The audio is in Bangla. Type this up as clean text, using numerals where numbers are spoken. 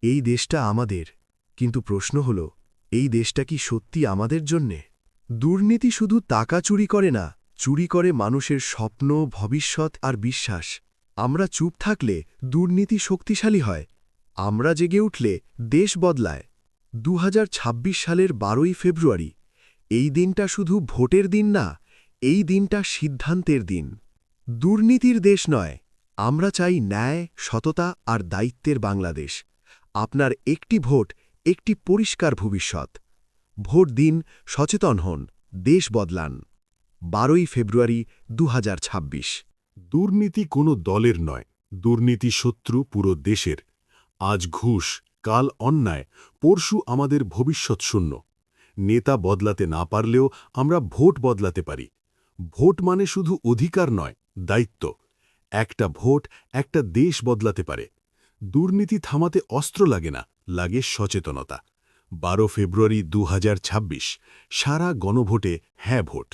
এই দেশটা আমাদের, কিন্তু প্রশ্ন হল, এই দেশটা কি সত্যি আমাদের জন্যে? দুর্নীতি শুধু টাকা চুরি করে না, চুরি করে মানুষের স্বপ্ন, ভবিষ্যৎ আর বিশ্বাস। আমরা চুপ থাকলে দুর্নীতি শক্তিশালী হয়, আমরা জেগে উঠলে দেশ বদলায়। ২০২৬ সালের ১২ই ফেব্রুয়ারি, এই দিনটা শুধু ভোটের দিন না, এই দিনটা সিদ্ধান্তের দিন। দুর্নীতির দেশ নয়, আমরা চাই ন্যায়, সততা আর দায়িত্বের বাংলাদেশ। আপনার একটি ভোট, একটি পরিষ্কার ভবিষ্যৎ। ভোট দিন, সচেতন হন, দেশ বদলান। ১২ই ফেব্রুয়ারি ২০২৬। দুর্নীতি কোনো দলের নয়, দুর্নীতি শত্রু পুরো দেশের। আজ ঘুষ, কাল অন্যায়, পরশু আমাদের ভবিষ্যৎ শূন্য। নেতা বদলাতে না পারলেও আমরা ভোট বদলাতে পারি। ভোট মানে শুধু অধিকার নয়, দায়িত্ব। একটা ভোট একটা দেশ বদলাতে পারে। দুর্নীতি থামাতে অস্ত্র লাগে না, লাগে সচেতনতা। ১২ ফেব্রুয়ারি ২০২৬, সারা গণভোটে হ্যাঁ ভোট।